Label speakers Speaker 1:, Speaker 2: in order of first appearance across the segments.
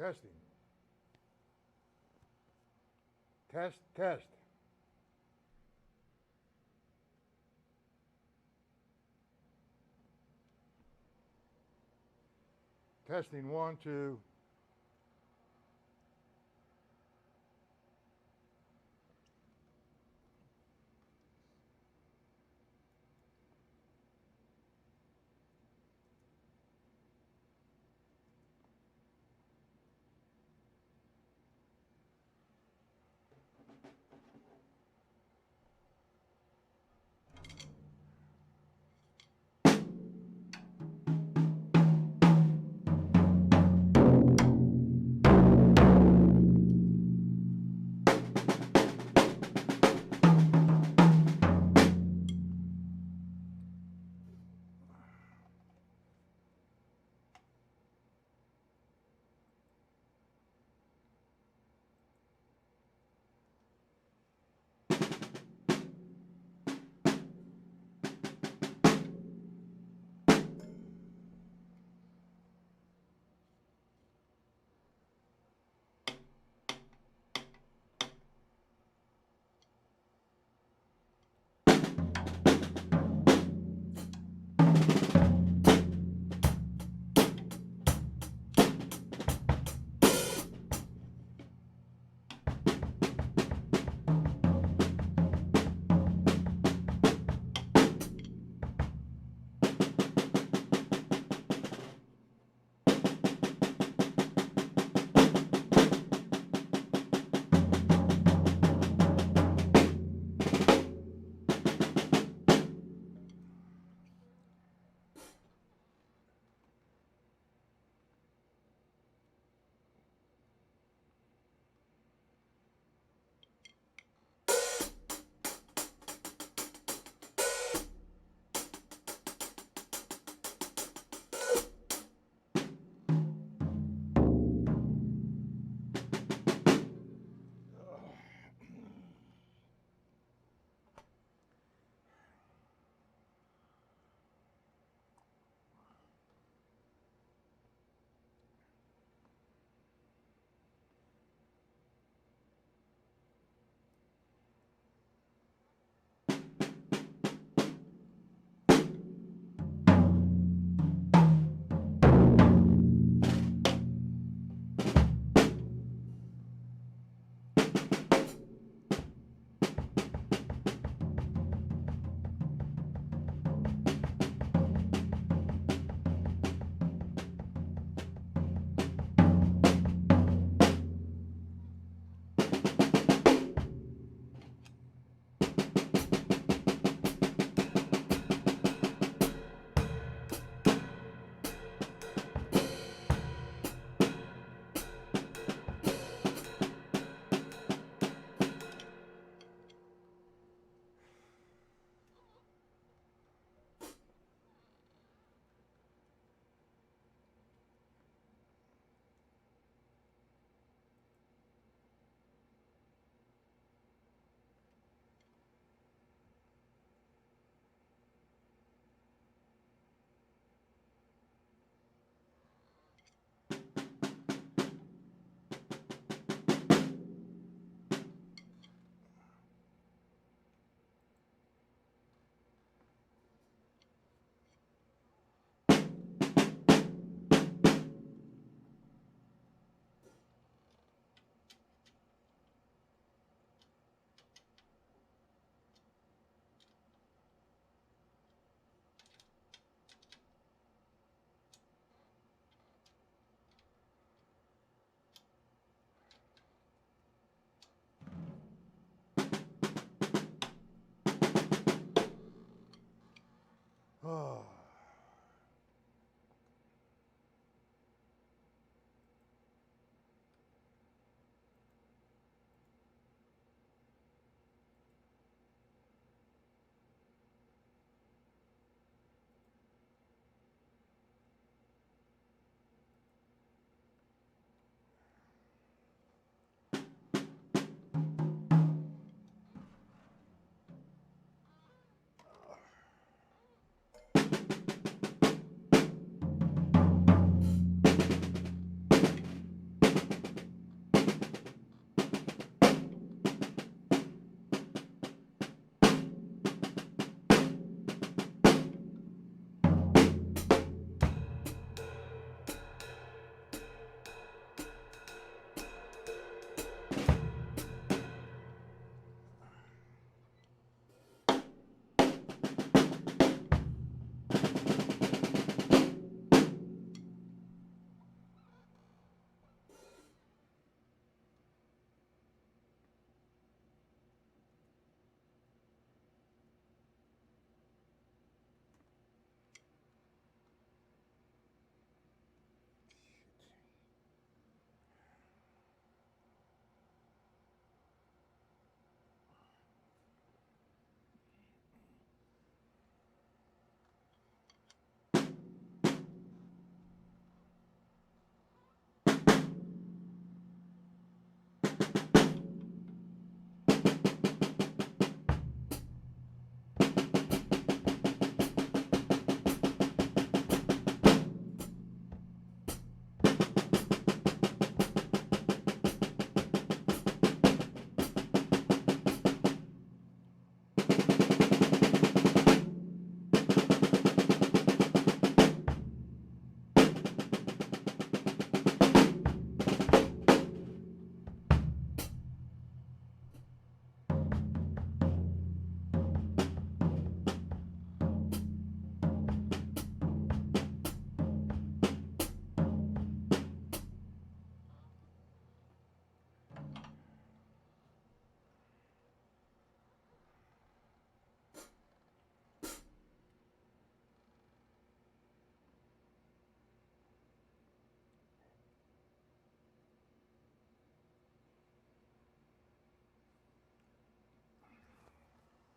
Speaker 1: Testing. Test, test. Testing, 1, 2.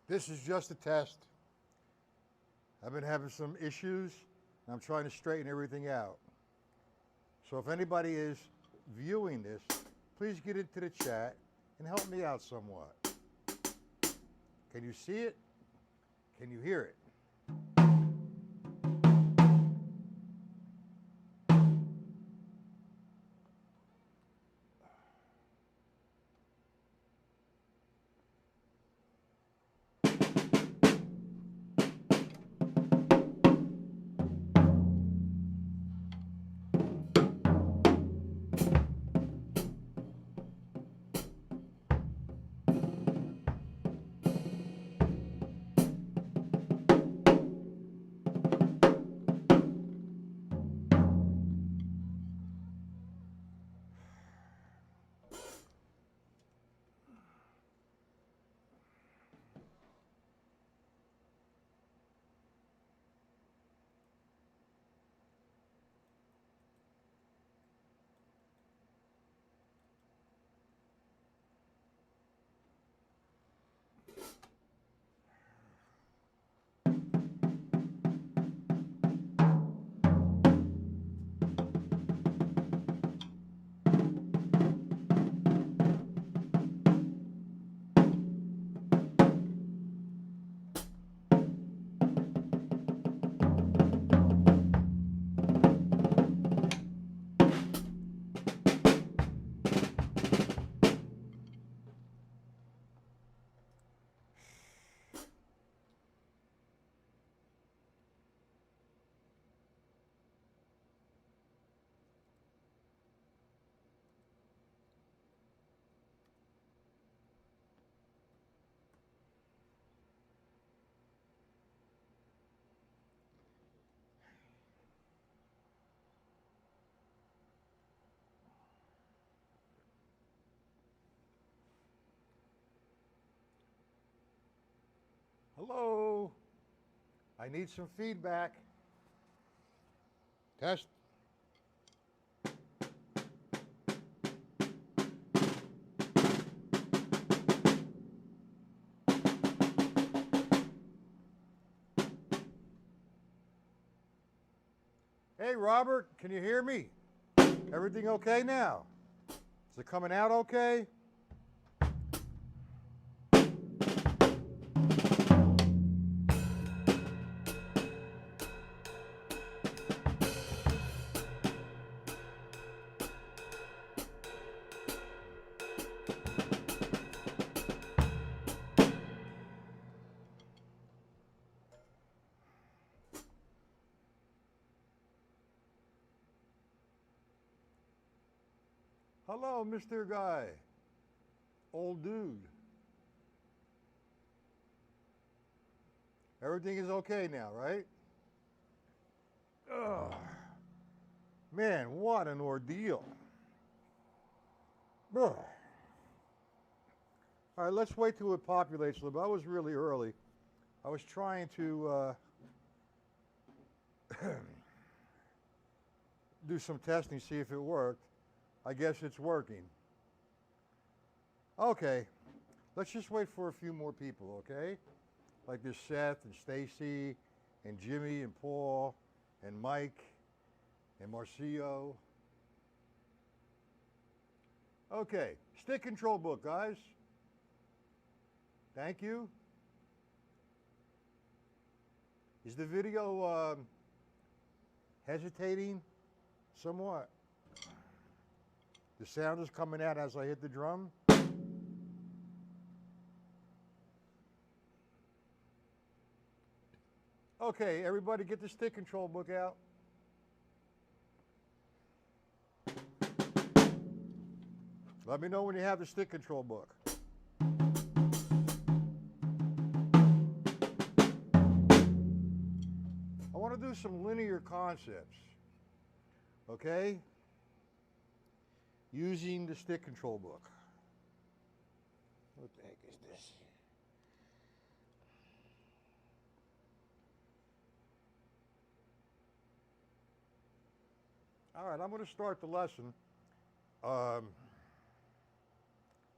Speaker 1: This is just a test. I've been having some issues, and I'm trying to straighten everything out. So if anybody is viewing this, please get into the chat and help me out somewhat. Can you see it? Can you hear it? Hello? I need some feedback. Test. Hey, Robert, can you hear me? Everything okay now? Is it coming out okay? Hello, Mr. Guy. Old dude. Everything is okay now, right? Ugh. Man, what an ordeal. Ugh. All right, let's wait till it populates a little bit. I was really early. I was trying to do some testing, see if it worked. I guess it's working. Okay, let's just wait for a few more people, okay? Like there's Seth and Stacy and Jimmy and Paul and Mike and Marcio. Okay, stick control book, guys. Thank you. Is the video hesitating somewhat? The sound is coming out as I hit the drum. Okay, everybody get the stick control book out. Let me know when you have the stick control book. I want to do some linear concepts, okay? Using the stick control book. What the heck is this? All right, I'm going to start the lesson. I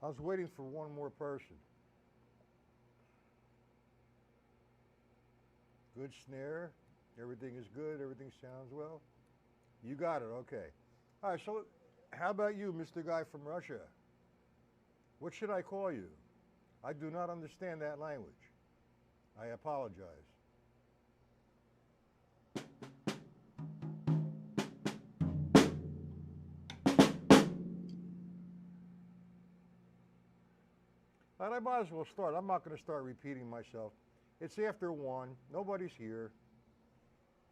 Speaker 1: was waiting for one more person. Good snare. Everything is good. Everything sounds well. You got it. Okay. All right. So how about you, Mr. Guy from Russia? What should I call you? I do not understand that language. I apologize. All right, I might as well start. I'm not going to start repeating myself. It's after 1. Nobody's here.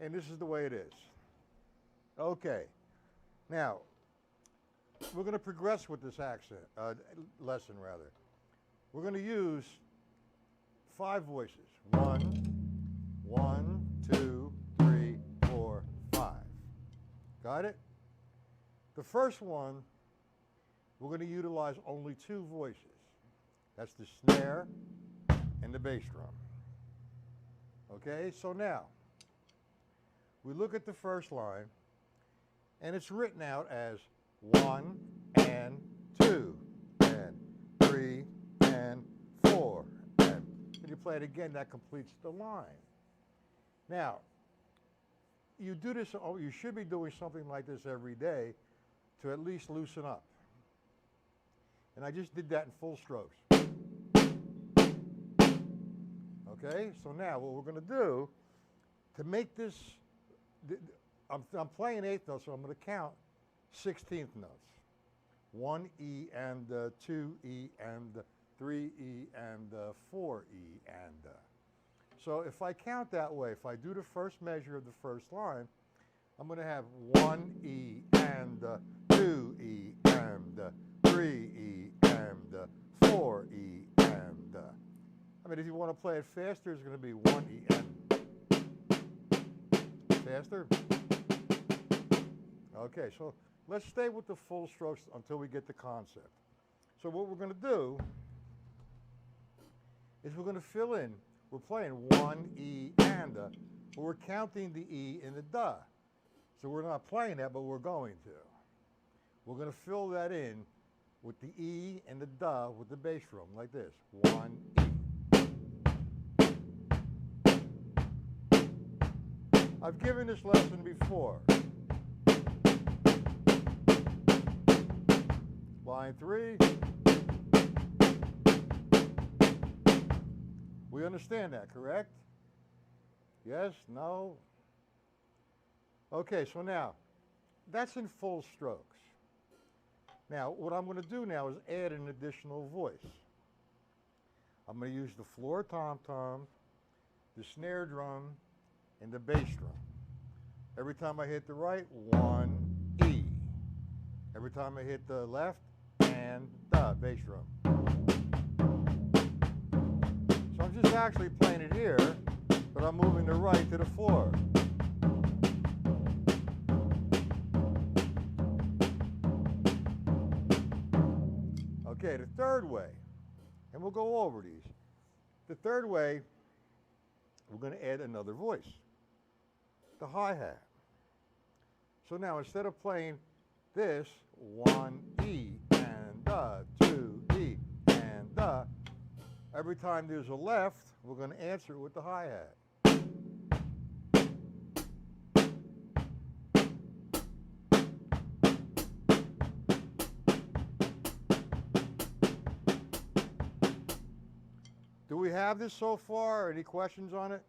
Speaker 1: And this is the way it is. Okay. Now, we're going to progress with this lesson. We're going to use 5 voices. 1, 1, 2, 3, 4, 5. Got it? The first one, we're going to utilize only 2 voices. That's the snare and the bass drum. Okay, so now, we look at the first line, and it's written out as 1 and 2 and 3 and 4 and you play it again, that completes the line. Now, you do this, you should be doing something like this every day to at least loosen up. And I just did that in full strokes. Okay, so now what we're going to do to make this, I'm playing 8th notes, so I'm going to count 16th notes. 1 E and 2 E and 3 E and 4 E and. So if I count that way, if I do the first measure of the first line, I'm going to have 1 E and 2 E and 3 E and 4 E and. I mean, if you want to play it faster, it's going to be 1 E and. Faster? Okay, so let's stay with the full strokes until we get the concept. So what we're going to do is we're going to fill in. We're playing 1 E and, but we're counting the E in the da. So we're not playing that, but we're going to. We're going to fill that in with the E and the da with the bass drum, like this. 1 E. I've given this lesson before. Line 3. We understand that, correct? Yes? No? Okay, so now, that's in full strokes. Now, what I'm going to do now is add an additional voice. I'm going to use the floor tom-tom, the snare drum, and the bass drum. Every time I hit the right, 1 E. Every time I hit the left, and da, bass drum. So I'm just actually playing it here, but I'm moving the right to the floor. Okay, the third way, and we'll go over these. The third way, we're going to add another voice, the hi-hat. So now instead of playing this, 1 E and da, 2 E and da, every time there's a left, we're going to answer it with the hi-hat. Do we have this so far? Any questions on it?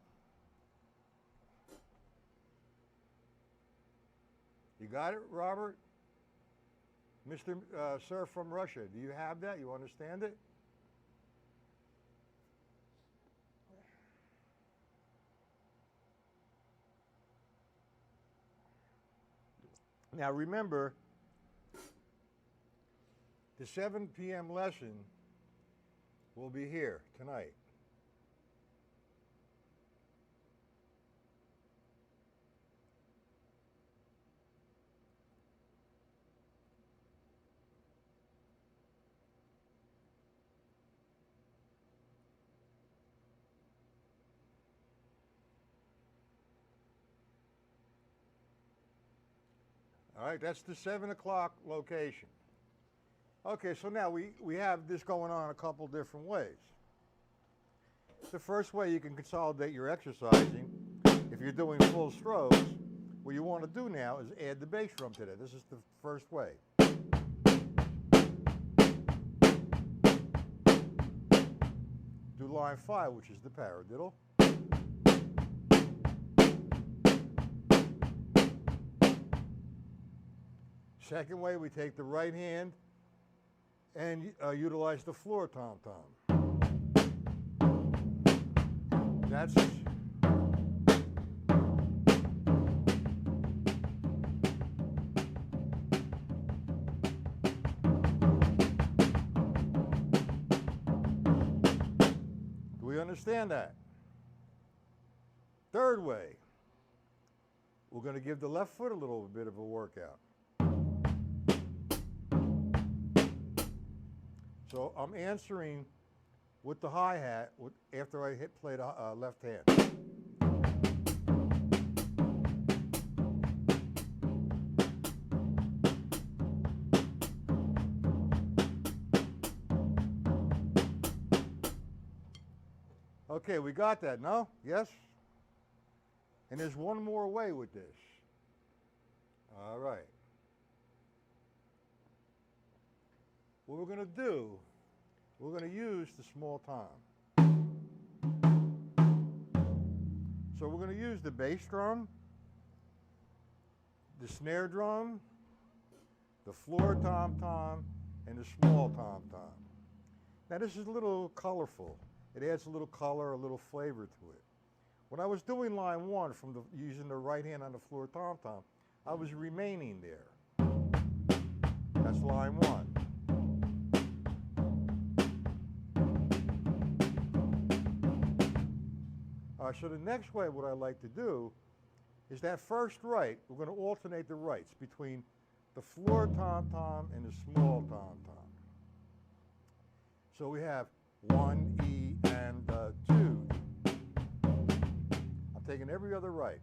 Speaker 1: You got it, Robert? Mr. Sir from Russia, do you have that? You understand it? Now remember, the 7 p.m. lesson will be here tonight. All right, that's the 7 o'clock location. Okay, so now we have this going on a couple different ways. The first way you can consolidate your exercising if you're doing full strokes, what you want to do now is add the bass drum to that. This is the first way. Do line 5, which is the paradiddle. Second way, we take the right hand and utilize the floor tom-tom. That's do we understand that? Third way, we're going to give the left foot a little bit of a workout. So I'm answering with the hi-hat after I play the left hand. Okay, we got that, no? Yes? And there's one more way with this. All right. What we're going to do, we're going to use the small tom. So we're going to use the bass drum, the snare drum, the floor tom-tom, and the small tom-tom. Now this is a little colorful. It adds a little color, a little flavor to it. When I was doing line 1 from using the right hand on the floor tom-tom, I was remaining there. That's line 1. So the next way what I like to do is that first right, we're going to alternate the rights between the floor tom-tom and the small tom-tom. So we have 1 E and 2. I'm taking every other right.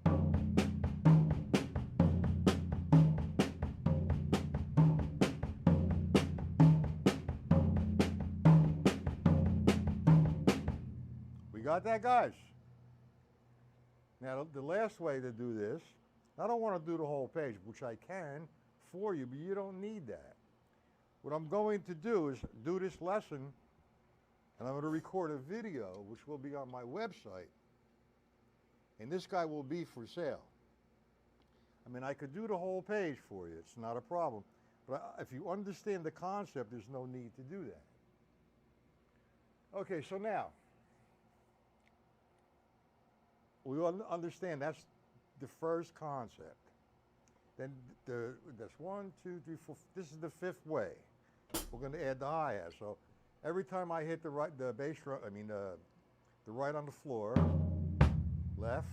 Speaker 1: We got that, guys? Now, the last way to do this, I don't want to do the whole page, which I can for you, but you don't need that. What I'm going to do is do this lesson, and I'm going to record a video, which will be on my website, and this guy will be for sale. I mean, I could do the whole page for you. It's not a problem. But if you understand the concept, there's no need to do that. Okay, so now, we understand that's the first concept. Then that's 1, 2, 3, 4. This is the 5th way. We're going to add the hi-hat. So every time I hit the bass drum, the right on the floor, left.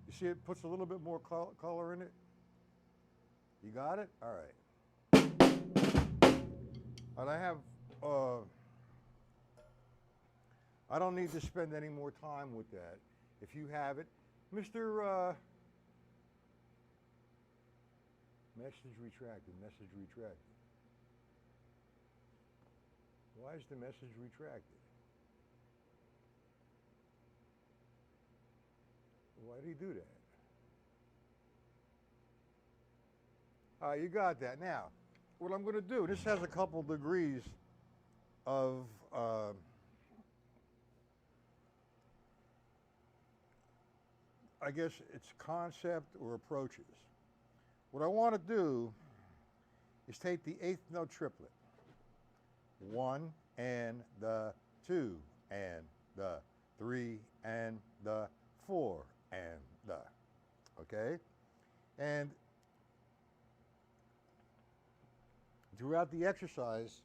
Speaker 1: You see, it puts a little bit more color in it. You got it? All right. And I have, I don't need to spend any more time with that. If you have it, Mr. Message retracted, message retracted. Why is the message retracted? Why did he do that? All right, you got that. Now, what I'm going to do, this has a couple degrees of I guess it's concept or approaches. What I want to do is take the 8th note triplet. 1 and the 2 and the 3 and the 4 and the, okay? And throughout the exercise,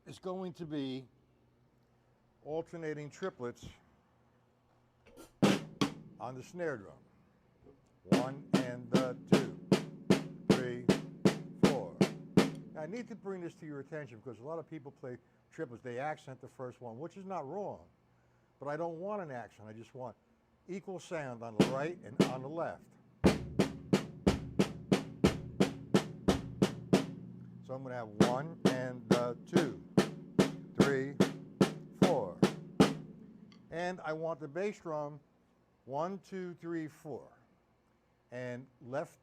Speaker 1: it's going to be alternating triplets on the snare drum. 1 and the 2, 3, 4. Now, I need to bring this to your attention because a lot of people play triplets. They accent the first one, which is not wrong. But I don't want an accent. I just want equal sound on the right and on the left. So I'm going to have 1 and 2, 3, 4. And I want the bass drum 1, 2, 3, 4. And left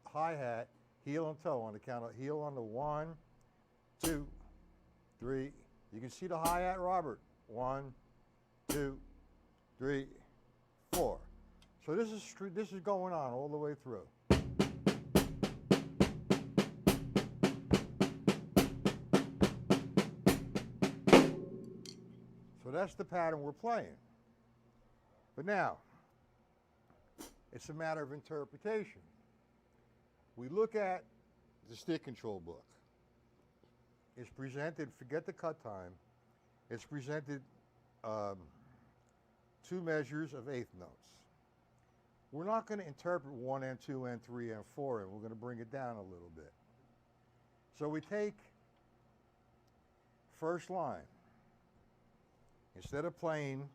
Speaker 1: hi-hat, heel and toe on the count of heel on the 1, 2, 3. You can see the hi-hat, Robert. 1, 2, 3, 4. So this is going on all the way through. So that's the pattern we're playing. But now, it's a matter of interpretation. We look at the stick control book. It's presented, forget the cut time, it's presented 2 measures of eighth notes. We're not going to interpret 1 and 2 and 3 and 4, and we're going to bring it down a little bit. So we take first line. Instead of playing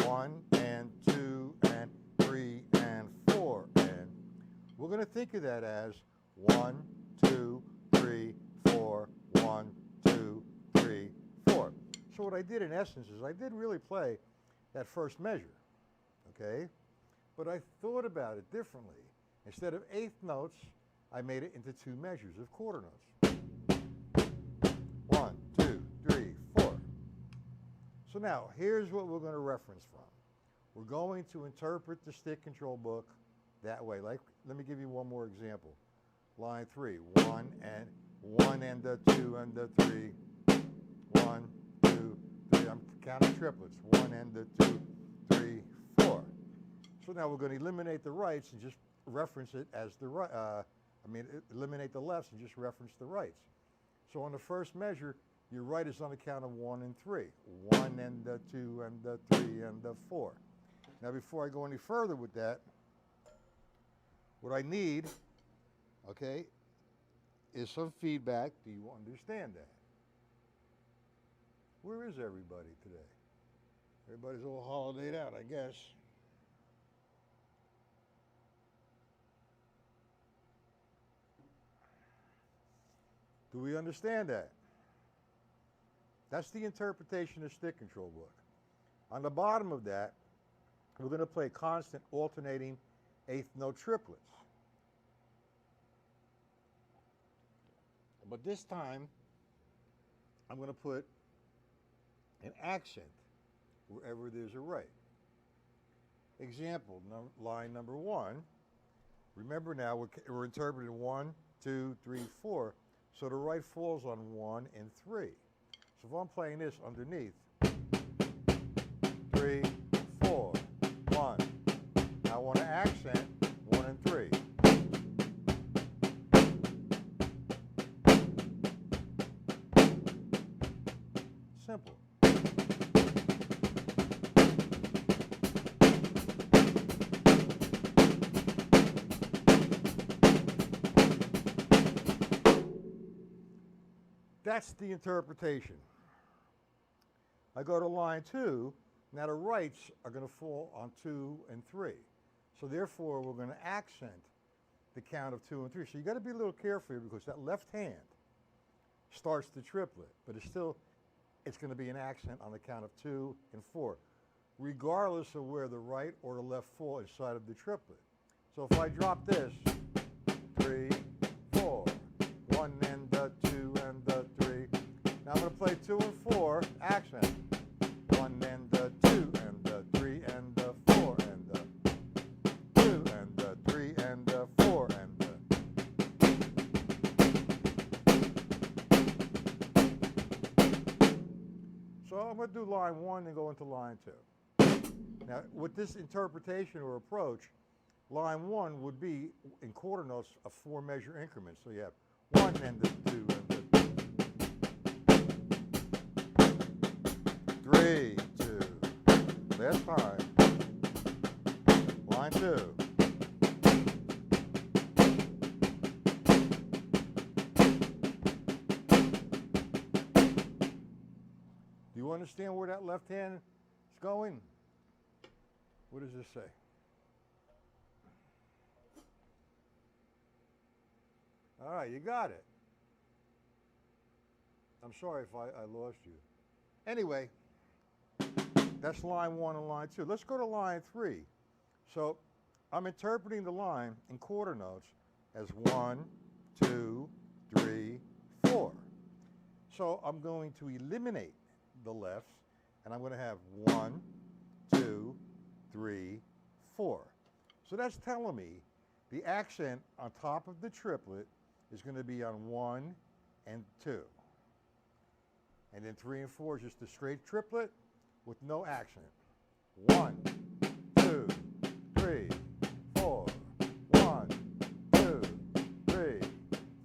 Speaker 1: 1 and 2 and 3 and 4, and we're going to think of that as 1, 2, 3, 4, 1, 2, 3, 4. So what I did in essence is I did really play that first measure, okay? But I thought about it differently. Instead of eighth notes, I made it into 2 measures of quarter notes. 1, 2, 3, 4. So now, here's what we're going to reference from. We're going to interpret the stick control book that way. Like, let me give you one more example. Line 3, 1 and the 2 and the 3. 1, 2, 3. I'm counting triplets. 1 and the 2, 3, 4. So now we're going to eliminate the rights and just reference it as the right. Eliminate the lefts and just reference the rights. So on the first measure, your right is on the count of 1 and 3. 1 and the 2 and the 3 and the 4. Now before I go any further with that, what I need, okay, is some feedback. Do you understand that? Where is everybody today? Everybody's all holidayed out, I guess. Do we understand that? That's the interpretation of stick control book. On the bottom of that, we're going to play constant alternating eighth note triplets. But this time, I'm going to put an accent wherever there's a right. Example, line number 1. Remember now, we're interpreting 1, 2, 3, 4. So the right falls on 1 and 3. So if I'm playing this underneath, 3, 4, 1. Now I want to accent 1 and 3. Simple. That's the interpretation. I go to line 2. Now the rights are going to fall on 2 and 3. So therefore, we're going to accent the count of 2 and 3. So you got to be a little careful here because that left hand starts the triplet, but it's going to be an accent on the count of 2 and 4, regardless of where the right or the left fall inside of the triplet. So if I drop this, 3, 4, 1 and the 2 and the 3. Now I'm going to play 2 and 4, accent. 1 and the 2 and the 3 and the 4 and the 2 and the 3 and the 4 and the. So I'm going to do line 1 and go into line 2. Now with this interpretation or approach, line 1 would be in quarter notes a 4 measure increment. So you have 1 and the 2 and the 3, 2. Last time. Line 2. Do you understand where that left hand is going? What does this say? All right, you got it. I'm sorry if I lost you. Anyway, that's line 1 and line 2. Let's go to line 3. So I'm interpreting the line in quarter notes as 1, 2, 3, 4. So I'm going to eliminate the lefts, and I'm going to have 1, 2, 3, 4. So that's telling me the accent on top of the triplet is going to be on 1 and 2. And then 3 and 4 is just a straight triplet with no accent. 1, 2, 3, 4. 1, 2, 3,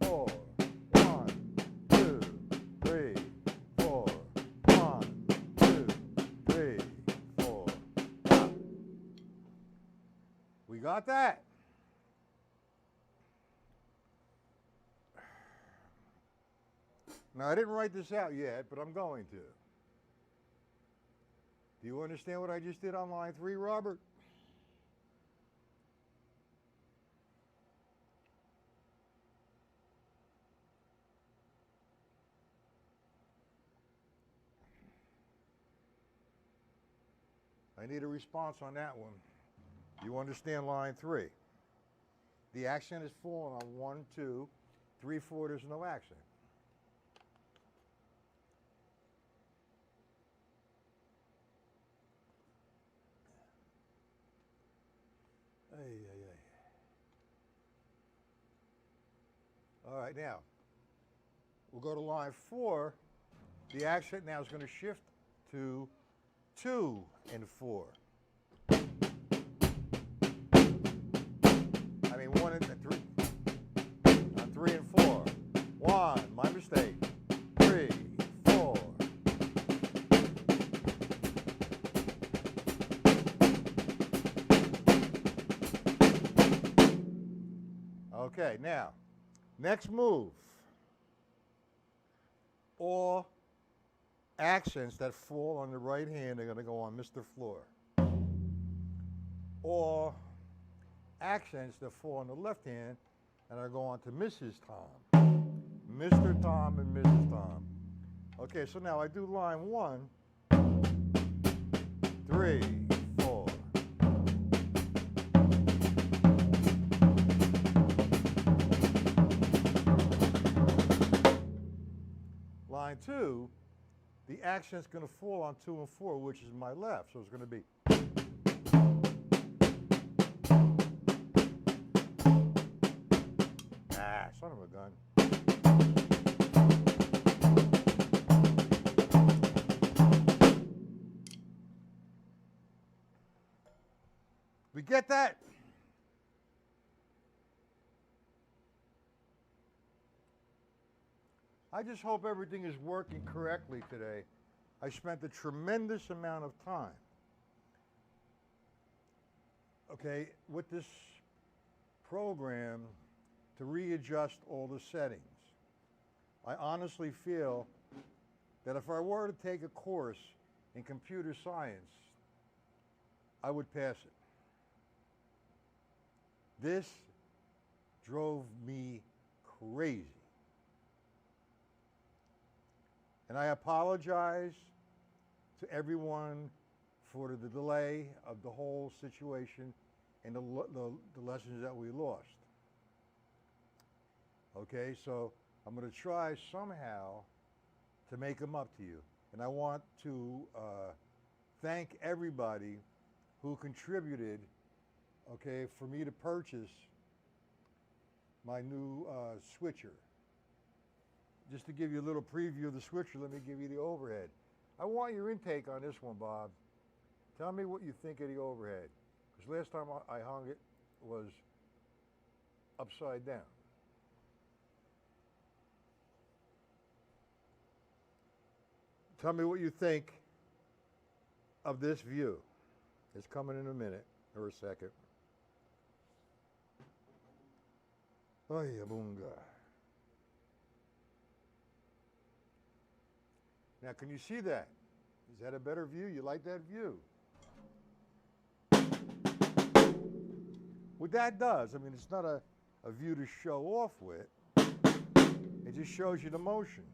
Speaker 1: 4. 1, 2, 3, 4. 1, 2, 3, 4. We got that? Now, I didn't write this out yet, but I'm going to. Do you understand what I just did on line 3, Robert? I need a response on that one. You understand line 3? The accent is falling on 1, 2, 3, 4, there's no accent. All right, now, we'll go to line 4. The accent now is going to shift to 2 and 4. I mean 1 and 3. On 3 and 4. 1, my mistake. 3, 4. Okay, now, next move. All accents that fall on the right hand are going to go on Mr. Floor. All accents that fall on the left hand and are going to Mrs. Tom. Mr. Tom and Mrs. Tom. Okay, so now I do line 1, 3, 4. Line 2, the accent's going to fall on 2 and 4, which is my left, so it's going to be. Son of a gun. We get that? I just hope everything is working correctly today. I spent a tremendous amount of time, okay, with this program to readjust all the settings. I honestly feel that if I were to take a course in computer science, I would pass it. This drove me crazy. And I apologize to everyone for the delay of the whole situation and the lessons that we lost. Okay, so I'm going to try somehow to make them up to you. And I want to thank everybody who contributed, okay, for me to purchase my new switcher. Just to give you a little preview of the switcher, let me give you the overhead. I want your intake on this one, Bob. Tell me what you think of the overhead. Because last time I hung it was upside down. Tell me what you think of this view. It's coming in a minute or a second. Oh, yeah, boonga. Now, can you see that? Is that a better view? You like that view? What that does, I mean, it's not a view to show off with. It just shows you the motion.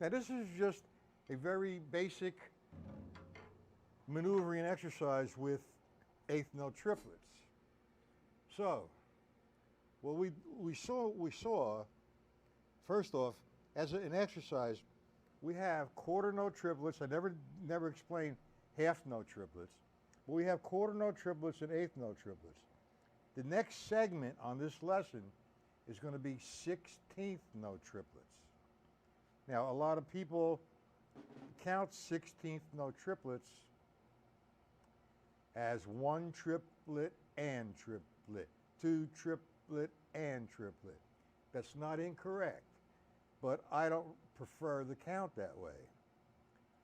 Speaker 1: Now this is just a very basic maneuvering exercise with eighth note triplets. So, what we saw, first off, as an exercise, we have quarter note triplets. I never explained half note triplets, but we have quarter note triplets and eighth note triplets. The next segment on this lesson is going to be 16th note triplets. Now, a lot of people count 16th note triplets as one triplet and triplet, two triplet and triplet. That's not incorrect, but I don't prefer the count that way.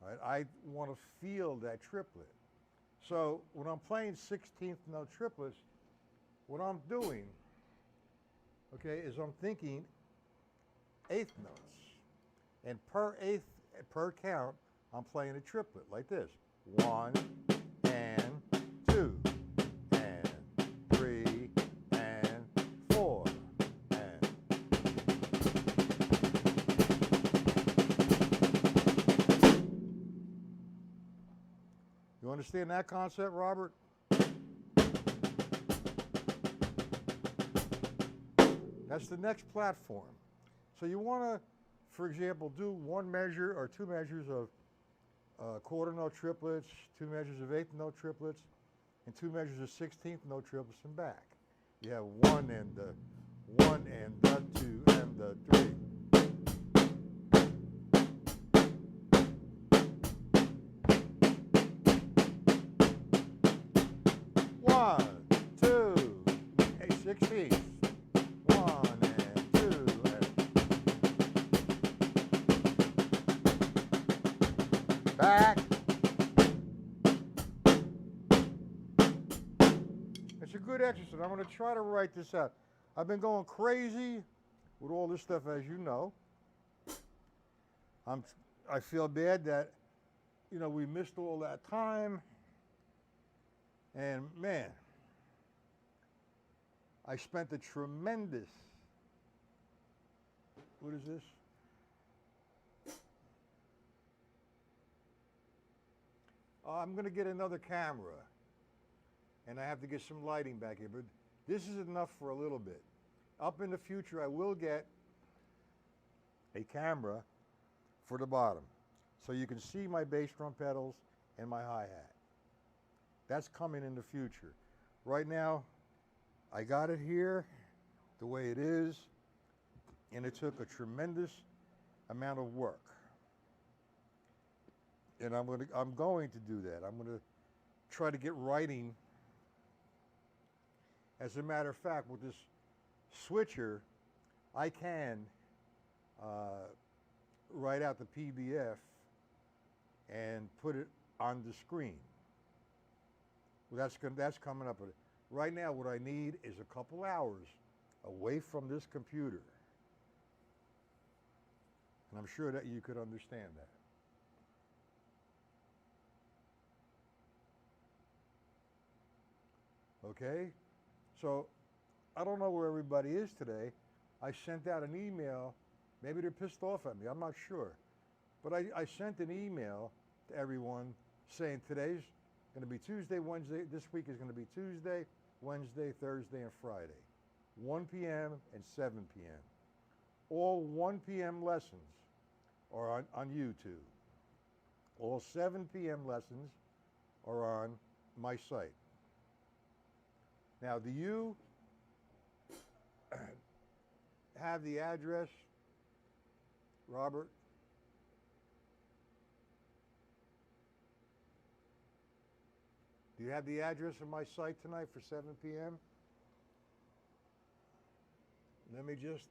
Speaker 1: All right? I want to feel that triplet. So when I'm playing 16th note triplets, what I'm doing, okay, is I'm thinking eighth notes. And per count, I'm playing a triplet like this. 1 and 2 and 3 and 4 and. You understand that concept, Robert? That's the next platform. So you want to, for example, do one measure or two measures of quarter note triplets, two measures of eighth note triplets, and two measures of 16th note triplets and back. You have 1 and the 1 and the 2 and the 3. One, two, 16th. 1 and 2 and back. It's a good exercise. I'm going to try to write this out. I've been going crazy with all this stuff, as you know. I feel bad that, you know, we missed all that time. And man, I spent a tremendous, what is this? I'm going to get another camera, and I have to get some lighting back here, but this is enough for a little bit. Up in the future, I will get a camera for the bottom, so you can see my bass drum pedals and my hi-hat. That's coming in the future. Right now, I got it here the way it is, and it took a tremendous amount of work. And I'm going to do that. I'm going to try to get writing. As a matter of fact, with this switcher, I can write out the PDF and put it on the screen. Well, that's coming up. Right now, what I need is a couple hours away from this computer. And I'm sure that you could understand that. Okay? So, I don't know where everybody is today. I sent out an email. Maybe they're pissed off at me. I'm not sure. But I sent an email to everyone saying today's going to be Tuesday, Wednesday. This week is going to be Tuesday, Wednesday, Thursday, and Friday. 1 p.m. and 7 p.m. All 1 p.m. lessons are on YouTube. All 7 p.m. lessons are on my site. Now, do you have the address, Robert? Do you have the address of my site tonight for 7 p.m.? Let me just...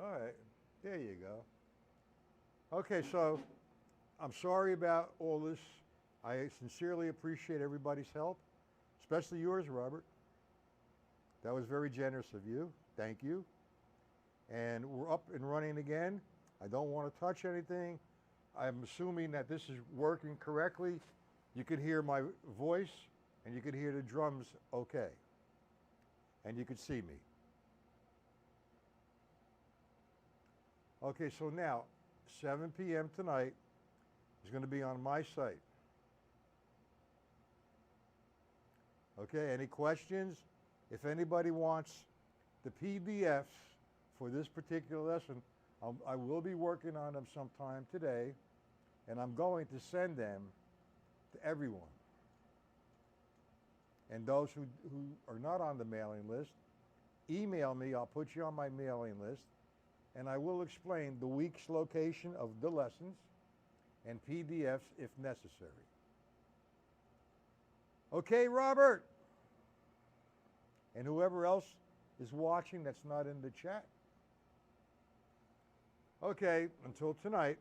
Speaker 1: All right, there you go. Okay, so I'm sorry about all this. I sincerely appreciate everybody's help, especially yours, Robert. That was very generous of you. Thank you. And we're up and running again. I don't want to touch anything. I'm assuming that this is working correctly. You can hear my voice and you can hear the drums okay. And you can see me. Okay, so now 7 p.m. tonight is going to be on my site. Okay, any questions? If anybody wants the PDFs for this particular lesson, I will be working on them sometime today, and I'm going to send them to everyone. And those who are not on the mailing list, email me. I'll put you on my mailing list, and I will explain the week's location of the lessons and PDFs if necessary. Okay, Robert? And whoever else is watching that's not in the chat. Okay, until tonight.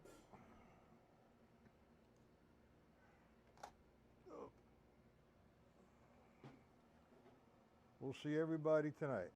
Speaker 1: We'll see everybody tonight.